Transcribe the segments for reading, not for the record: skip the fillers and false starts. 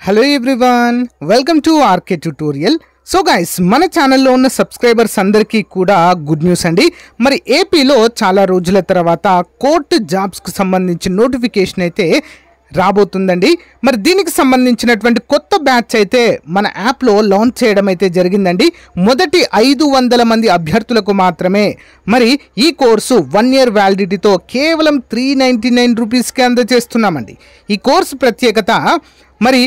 Hello everyone, welcome to RK tutorial. So guys, మన ఛానల్లో ఉన్న సబ్స్క్రైబర్స్ అందరికీ కూడా గుడ్ న్యూస్ అండి. మరి ఏపీలో చాలా రోజుల తర్వాత కోర్టు జాబ్స్కి సంబంధించి నోటిఫికేషన్ అయితే రాబోతుందండి. మరి దీనికి సంబంధించినటువంటి కొత్త బ్యాచ్ అయితే మన యాప్లో లాంచ్ చేయడం అయితే జరిగిందండి. మొదటి 500 మంది అభ్యర్థులకు మాత్రమే మరి ఈ కోర్సు 1 year వ్యాలిడిటీతో కేవలం 399 రూపీస్కి అందజేస్తున్నామండి. ఈ కోర్సు ప్రత్యేకత మరి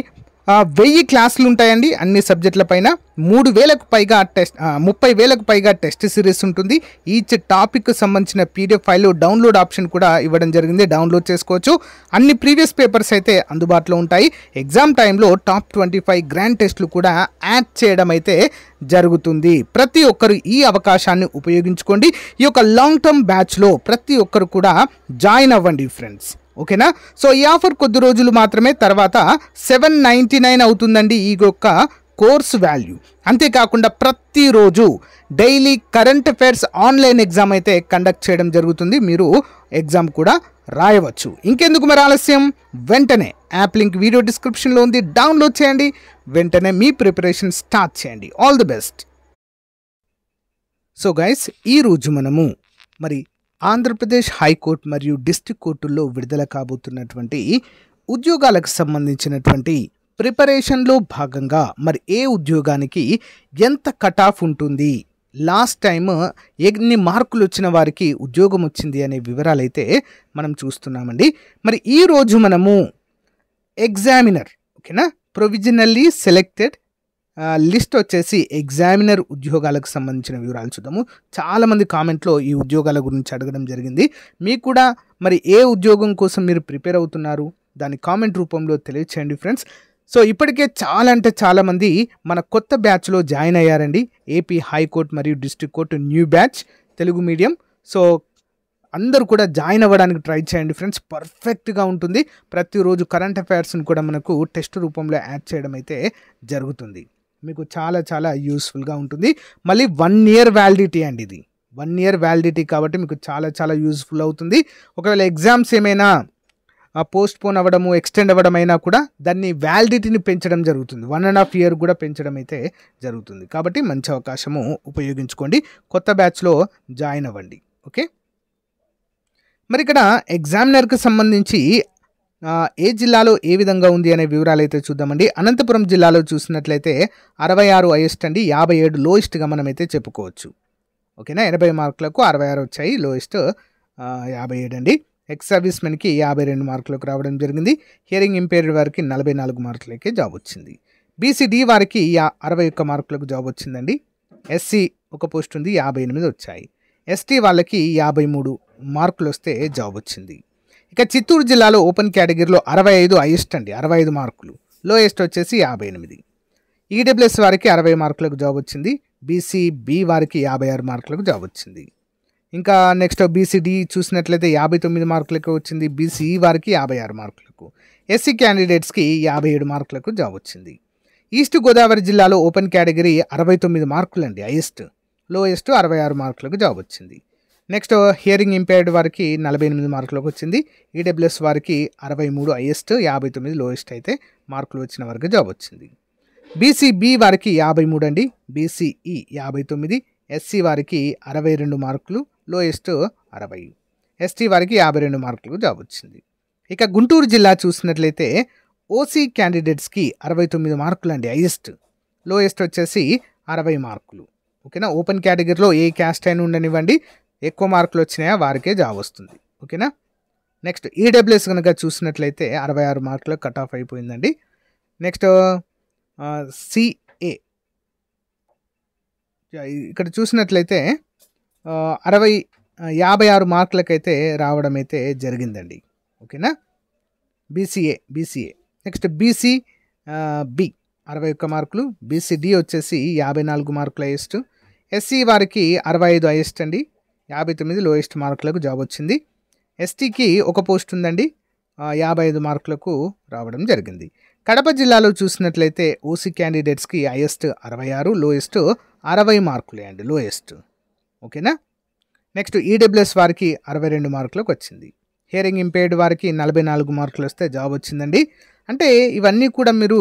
1000 క్లాసులు ఉంటాయండి అన్ని సబ్జెక్టుల పైన. 3000కు పైగా 30,000కు పైగా టెస్ట్ సిరీస్ ఉంటుంది. ఈచ్ టాపిక్ సంబంధించిన పీడిఎఫ్ ఫైల్ డౌన్లోడ్ ఆప్షన్ కూడా ఇవ్వడం జరిగింది, డౌన్లోడ్ చేసుకోవచ్చు. అన్ని ప్రీవియస్ పేపర్స్ అయితే అందుబాటులో ఉంటాయి. ఎగ్జామ్ టైంలో టాప్ 25 గ్రాండ్ టెస్టులు కూడా యాడ్ చేయడం అయితే జరుగుతుంది. ప్రతి ఒక్కరు ఈ అవకాశాన్ని ఉపయోగించుకోండి. ఈ యొక్క లాంగ్ టర్మ్ బ్యాచ్లో ప్రతి ఒక్కరు కూడా జాయిన్ అవ్వండి ఫ్రెండ్స్, ఓకేనా. సో ఈ ఆఫర్ కొద్ది రోజులు మాత్రమే, తర్వాత 799 అవుతుందండి ఈ యొక్క కోర్సు వాల్యూ. అంతేకాకుండా ప్రతిరోజు daily current affairs online exam అయితే కండక్ట్ చేయడం జరుగుతుంది. మీరు ఎగ్జామ్ కూడా రాయవచ్చు. ఇంకెందుకు మరి ఆలస్యం, వెంటనే యాప్ లింక్ వీడియో డిస్క్రిప్షన్లో ఉంది, డౌన్లోడ్ చేయండి. వెంటనే మీ ప్రిపరేషన్ స్టార్ట్ చేయండి. All the best. So guys, ఈరోజు మనము మరి ఆంధ్రప్రదేశ్ హైకోర్టు మరియు డిస్ట్రిక్ట్ కోర్టుల్లో విడుదల కాబోతున్నటువంటి ఉద్యోగాలకు సంబంధించినటువంటి ప్రిపరేషన్లో భాగంగా మరి ఏ ఉద్యోగానికి ఎంత కట్ ఆఫ్ ఉంటుంది, లాస్ట్ టైం ఎన్ని మార్కులు వచ్చిన వారికి ఉద్యోగం వచ్చింది అనే వివరాలు అయితే మనం చూస్తున్నామండి. మరి ఈరోజు మనము ఎగ్జామినర్, ఓకేనా, ప్రొవిజనల్లీ సెలెక్టెడ్ లిస్ట్ వచ్చేసి ఎగ్జామినర్ ఉద్యోగాలకు సంబంధించిన వివరాలు చూద్దాము. చాలామంది కామెంట్లో ఈ ఉద్యోగాల గురించి అడగడం జరిగింది. మీకు కూడా మరి ఏ ఉద్యోగం కోసం మీరు ప్రిపేర్ అవుతున్నారు దాని కామెంట్ రూపంలో తెలియచేయండి ఫ్రెండ్స్. సో ఇప్పటికే చాలా అంటే చాలామంది మన కొత్త బ్యాచ్లో జాయిన్ అయ్యారండి. ఏపీ హైకోర్టు మరియు district court new batch Telugu medium. So అందరూ కూడా జాయిన్ అవ్వడానికి ట్రై చేయండి ఫ్రెండ్స్, పర్ఫెక్ట్గా ఉంటుంది. ప్రతిరోజు కరెంట్ అఫైర్స్ని కూడా మనకు టెస్ట్ రూపంలో యాడ్ చేయడం అయితే జరుగుతుంది. మీకు చాలా చాలా యూస్ఫుల్గా ఉంటుంది. మళ్ళీ 1 year వ్యాలిడిటీ అండి, ఇది 1 year వ్యాలిడిటీ కాబట్టి మీకు చాలా చాలా యూస్ఫుల్ అవుతుంది. ఒకవేళ ఎగ్జామ్స్ ఏమైనా పోస్ట్ పోన్ అవ్వడము, ఎక్స్టెండ్ అవ్వడం అయినా కూడా దాన్ని వ్యాలిడిటీని పెంచడం జరుగుతుంది. 1.5 year కూడా పెంచడం అయితే జరుగుతుంది. కాబట్టి మంచి అవకాశము ఉపయోగించుకోండి, కొత్త బ్యాచ్లో జాయిన్ అవ్వండి, ఓకే. మరి ఇక్కడ ఎగ్జామినర్కి సంబంధించి ఏ జిల్లాలో ఏ విధంగా ఉంది అనే వివరాలు అయితే చూద్దామండి. అనంతపురం జిల్లాలో చూసినట్లయితే 66 హైయెస్ట్ అండి, 57 లోయెస్ట్గా మనమైతే చెప్పుకోవచ్చు, ఓకేనా. 80 మార్కులకు 66 వచ్చాయి, లోయెస్ట్ 57 అండి. ఎక్స్ సర్వీస్ మెన్కి 52 మార్కులకు రావడం జరిగింది. హియరింగ్ ఇంపేర్డ్ వారికి 44 మార్కులకే జాబ్ వచ్చింది. బీసీడీ వారికి 61 మార్కులకు జాబ్ వచ్చిందండి. ఎస్సీ ఒక పోస్ట్ ఉంది, 58 వచ్చాయి. ఎస్టీ వాళ్ళకి 53 మార్కులు వస్తే జాబ్ వచ్చింది. ఇక చిత్తూరు జిల్లాలో ఓపెన్ కేటగిరీలో 65 హైయెస్ట్ అండి, 65 మార్కులు, లోయెస్ట్ వచ్చేసి 58. ఈడబ్ల్యూఎస్ వారికి 60 మార్కులకు జాబ్ వచ్చింది. బీసీబీ వారికి 56 మార్కులకు జాబ్ వచ్చింది. ఇంకా నెక్స్ట్ బీసీడీ చూసినట్లయితే 59 మార్కులకు వచ్చింది. బీసీఈ వారికి 56 మార్కులకు, ఎస్సీ క్యాండిడేట్స్కి 57 మార్కులకు జాబ్ వచ్చింది. ఈస్ట్ గోదావరి జిల్లాలో ఓపెన్ కేటగిరీ 69 మార్కులు అండి, హైయెస్ట్, లోయెస్ట్ 66 మార్కులకు జాబ్ వచ్చింది. నెక్స్ట్ హియరింగ్ ఇంపేర్డ్ వారికి 48 మార్కులకు వచ్చింది. ఈడబ్ల్యూఎస్ వారికి 63 హైయెస్ట్, 59 లోయెస్ట్ అయితే మార్కులు వచ్చిన వారికి జాబ్ వచ్చింది. బీసీబీ వారికి 53 అండి, బీసీఈ 59, ఎస్సీ వారికి 62 మార్కులు, లోయెస్ట్ 60, ఎస్టీ వారికి 52 మార్కులకు జాబ్ వచ్చింది. ఇక గుంటూరు జిల్లా చూసినట్లయితే ఓసీ క్యాండిడేట్స్కి 69 మార్కులు అండి, హైయెస్ట్, లోయెస్ట్ వచ్చేసి 60 మార్కులు, ఓకేనా. ఓపెన్ కేటగిరీలో ఏ క్యాస్ట్ అయినా ఉండనివ్వండి, ఎక్కువ మార్కులు వచ్చినాయా వారికే జాబ్ వస్తుంది, ఓకేనా. నెక్స్ట్ ఈడబ్ల్యూఎస్ కనుక చూసినట్లయితే 66 మార్కులకు కట్ ఆఫ్ అయిపోయిందండి. నెక్స్ట్ సిఏ ఇక్కడ చూసినట్లయితే 56 మార్కులకైతే రావడం అయితే జరిగిందండి, ఓకేనా. బీసీఏ నెక్స్ట్ బీసీ బి 61 మార్కులు, బీసీడీ వచ్చేసి 54 మార్కులు హైయెస్ట్, ఎస్సీ వారికి 65 హైయెస్ట్ అండి, 59 లోయెస్ట్ మార్కులకు జాబ్ వచ్చింది. ఎస్టీకి ఒక పోస్ట్ ఉందండి, 55 మార్కులకు రావడం జరిగింది. కడప జిల్లాలో చూసినట్లయితే ఓసీ క్యాండిడేట్స్కి హైయెస్ట్ 66, లోయెస్ట్ 60 మార్కులే అండి, లోయెస్ట్, ఓకేనా. నెక్స్ట్ ఈడబ్ల్యూఎస్ వారికి 62 మార్కులకు వచ్చింది. హియరింగ్ ఇంపేర్డ్ వారికి 44 మార్కులు వస్తే జాబ్ వచ్చిందండి. అంటే ఇవన్నీ కూడా మీరు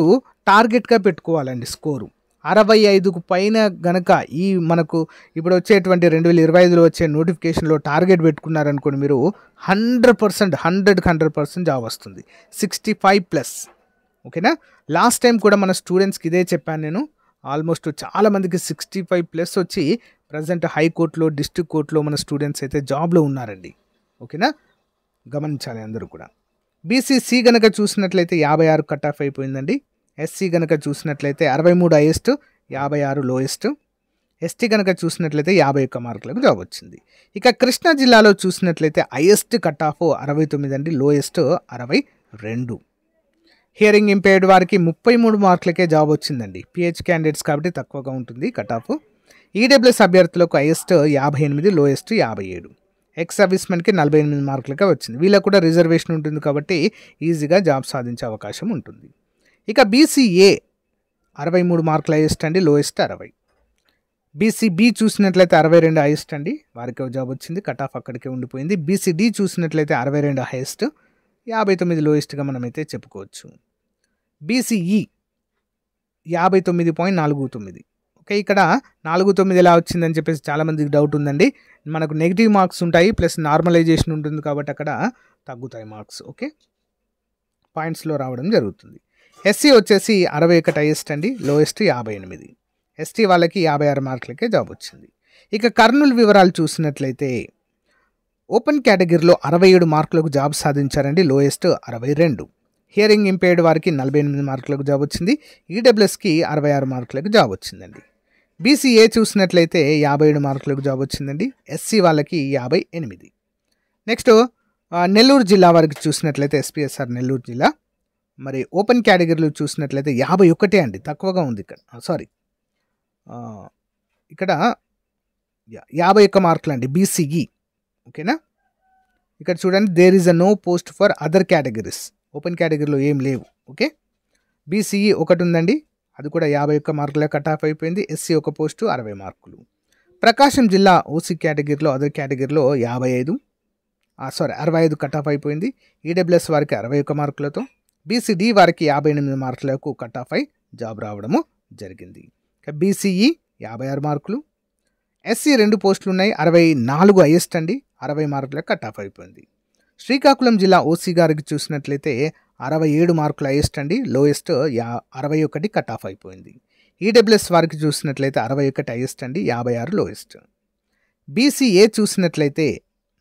టార్గెట్గా పెట్టుకోవాలండి. స్కోరు 65కు పైన గనక ఈ మనకు ఇప్పుడు వచ్చేటువంటి 2025లో వచ్చే నోటిఫికేషన్లో టార్గెట్ పెట్టుకున్నారనుకోండి, మీరు 100% 100% జాబ్ వస్తుంది. 65+. ఓకేనా. లాస్ట్ టైం కూడా మన స్టూడెంట్స్కి ఇదే చెప్పాను నేను. ఆల్మోస్ట్ చాలామందికి 65+ వచ్చి ప్రజెంట్ హైకోర్టులో, డిస్ట్రిక్ట్ కోర్టులో మన స్టూడెంట్స్ అయితే జాబ్లో ఉన్నారండి. ఓకేనా, గమనించాలి అందరూ కూడా. బీసీసీ గనక చూసినట్లయితే 56 కట్ ఆఫ్ అయిపోయిందండి. ఎస్సీ గనక చూసినట్లయితే 63 హైయెస్ట్, 56 లోయెస్ట్. ఎస్టీ కనుక చూసినట్లయితే 51 మార్కులకు జాబ్ వచ్చింది. ఇక కృష్ణా జిల్లాలో చూసినట్లయితే హైయెస్ట్ కట్ ఆఫ్ 69 అండి, లోయెస్ట్ 62. హియరింగ్ ఇంపేర్డ్ వారికి 33 మార్కులకే జాబ్ వచ్చిందండి. పిహెచ్ క్యాండిడేట్స్ కాబట్టి తక్కువగా ఉంటుంది కట్ ఆఫ్. ఈడబ్ల్యూఎస్ అభ్యర్థులకు హైయెస్ట్ 58, లోయెస్ట్ 57. ఎక్స్ సర్వీస్మెన్కి 48 మార్కులకే వచ్చింది. వీళ్ళకు కూడా రిజర్వేషన్ ఉంటుంది కాబట్టి ఈజీగా జాబ్ సాధించే అవకాశం ఉంటుంది. ఇక బీసీఏ 63 మార్కుల హైయెస్ట్ అండి, లోయెస్ట్ 60. బీసీబీ చూసినట్లయితే 62 హైయెస్ట్ అండి, వారికి జాబ్ వచ్చింది, కట్ ఆఫ్ అక్కడికే ఉండిపోయింది. బీసీడీ చూసినట్లయితే 62 హైయెస్ట్, 59 లోయెస్ట్గా మనమైతే చెప్పుకోవచ్చు. బీసీఈ 59.49. ఓకే, ఇక్కడ 49 ఎలా వచ్చిందని చెప్పేసి చాలామందికి డౌట్ ఉందండి. మనకు నెగిటివ్ మార్క్స్ ఉంటాయి, ప్లస్ నార్మలైజేషన్ ఉంటుంది కాబట్టి అక్కడ తగ్గుతాయి మార్క్స్. ఓకే, పాయింట్స్లో రావడం జరుగుతుంది. ఎస్సీ వచ్చేసి 61 హైయెస్ట్ అండి, లోయెస్ట్ 58. ఎస్టీ వాళ్ళకి 56 మార్కులకే జాబ్ వచ్చింది. ఇక కర్నూలు వివరాలు చూసినట్లయితే ఓపెన్ కేటగిరీలో 67 మార్కులకు జాబ్ సాధించారండి, లోయెస్ట్ 62. హియరింగ్ ఇంపేర్డ్ వారికి 48 మార్కులకు జాబ్ వచ్చింది. ఈడబ్ల్యూఎస్కి 66 మార్కులకు జాబ్ వచ్చిందండి. బీసీఏ చూసినట్లయితే 57 మార్కులకు జాబ్ వచ్చిందండి. ఎస్సీ వాళ్ళకి 58. నెక్స్ట్ నెల్లూరు జిల్లా వారికి చూసినట్లయితే ఎస్పీఎస్ఆర్ నెల్లూరు జిల్లా మరి ఓపెన్ కేటగిరీలో చూసినట్లయితే 51 అండి, తక్కువగా ఉంది ఇక్కడ. ఇక్కడ 51 మార్కులు అండి బీసీఈ. ఓకేనా, ఇక్కడ చూడండి, there is a no post for other categories. Open కేటగిరీలో ఏం లేవు. ఓకే, బీసీఈ ఒకటి ఉందండి, అది కూడా 51 మార్కులే కట్ ఆఫ్ అయిపోయింది. ఎస్సీ ఒక పోస్టు 60 మార్కులు. ప్రకాశం జిల్లా ఓసీ కేటగిరీలో, అదర్ కేటగిరీలో 65 కట్ ఆఫ్ అయిపోయింది. ఈడబ్ల్యూఎస్ వారికి 61 మార్కులతో, బీసీడీ వారికి 58 మార్కులకు కట్ ఆఫ్ అయి జాబ్ రావడము జరిగింది. బీసీఈ 56 మార్కులు, ఎస్సీ 2 పోస్టులు ఉన్నాయి, 64 హైయెస్ట్ అండి, 60 మార్కులకు కట్ ఆఫ్ అయిపోయింది. శ్రీకాకుళం జిల్లా ఓసీ గారికి చూసినట్లయితే 67 మార్కులు హైయెస్ట్ అండి, లోయెస్ట్ 61 కట్ ఆఫ్ అయిపోయింది. ఈడబ్ల్యూఎస్ వారికి చూసినట్లయితే 61 హైయెస్ట్ అండి, 56 లోయెస్ట్. బీసీఏ చూసినట్లయితే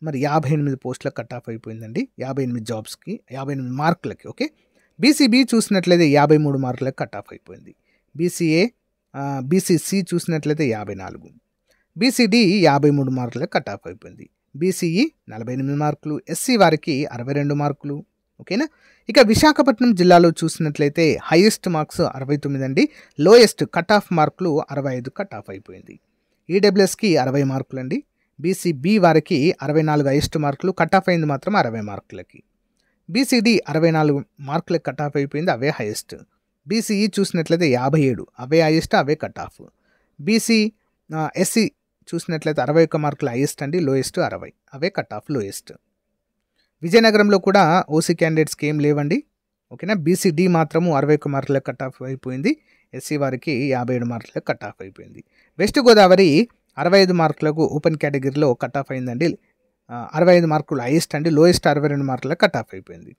మరి 58 పోస్టులకు కట్ ఆఫ్ అయిపోయిందండి, 58 జాబ్స్కి 58 మార్కులకి. ఓకే, బీసీబీ చూసినట్లయితే 53 మార్కులకు కట్ ఆఫ్ అయిపోయింది. బీసీసీ చూసినట్లయితే 54, బీసీడీ 53 మార్కులకు కట్ ఆఫ్ అయిపోయింది. బీసీఈ 48 మార్కులు, ఎస్సీ వారికి 62 మార్కులు. ఓకేనా. ఇక విశాఖపట్నం జిల్లాలో చూసినట్లయితే హైయెస్ట్ మార్క్స్ 69 అండి, లోయెస్ట్ కట్ ఆఫ్ మార్కులు 65 కట్ ఆఫ్ అయిపోయింది. ఈడబ్ల్యూఎస్కి 60 మార్కులు అండి, బీసీబీ వారికి 64 హైయెస్ట్ మార్కులు, కట్ ఆఫ్ అయింది మాత్రం 60 మార్కులకి. బీసీడీ 64 మార్కులకు కట్ ఆఫ్ అయిపోయింది, అవే హైయెస్ట్. బీసీఈ చూసినట్లయితే 57, అవే హైయెస్ట్, అవే కట్ ఆఫ్. ఎస్సీ చూసినట్లయితే 61 మార్కులు హైయెస్ట్ అండి, లోయెస్ట్ 60, అవే కట్ ఆఫ్, లోయెస్ట్. విజయనగరంలో కూడా ఓసీ క్యాండిడేట్స్కి ఏం లేవండి. ఓకేనా, బీసీడీ మాత్రము 61 మార్కులకు కట్ ఆఫ్ అయిపోయింది, ఎస్సీ వారికి 57 మార్కులకు కట్ ఆఫ్ అయిపోయింది. వెస్ట్ గోదావరి 65 మార్కులకు ఓపెన్ కేటగిరీలో కట్ ఆఫ్ అయిందండి, 65 మార్కులు హైయెస్ట్ అండి, లోయెస్ట్ 62 మార్కులకు కట్ ఆఫ్ అయిపోయింది.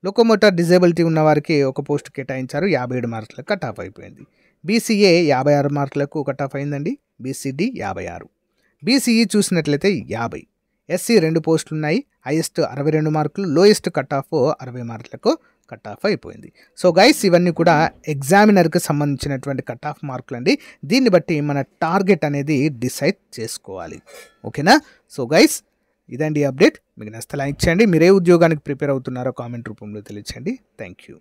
లోకోమోటర్ డిజేబిలిటీ ఉన్న వారికి ఒక పోస్ట్ కేటాయించారు, 57 మార్కులకు కట్ ఆఫ్ అయిపోయింది. బీసీఏ 56 మార్కులకు కట్ ఆఫ్ అయిందండి, బీసీడీ 56. బీసీఈ చూసినట్లయితే 50, ఎస్సీ 2 పోస్టులు ఉన్నాయి, హైయెస్ట్ 62 మార్కులు, లోయెస్ట్ కట్ ఆఫ్ 60 మార్కులకు కట్ ఆఫ్ అయిపోయింది. సో గైస్, ఇవన్నీ కూడా ఎగ్జామినర్కి సంబంధించినటువంటి కట్ ఆఫ్ మార్కులు అండి. దీన్ని బట్టి మన టార్గెట్ అనేది డిసైడ్ చేసుకోవాలి. ఓకేనా. సో గైస్, ఇదండి అప్డేట్. మీకు నచ్చితే లైక్ చేయండి. మీరు ఏ ఉద్యోగానికి ప్రిపేర్ అవుతున్నారో కామెంట్ రూపంలో తెలియచేయండి. Thank you.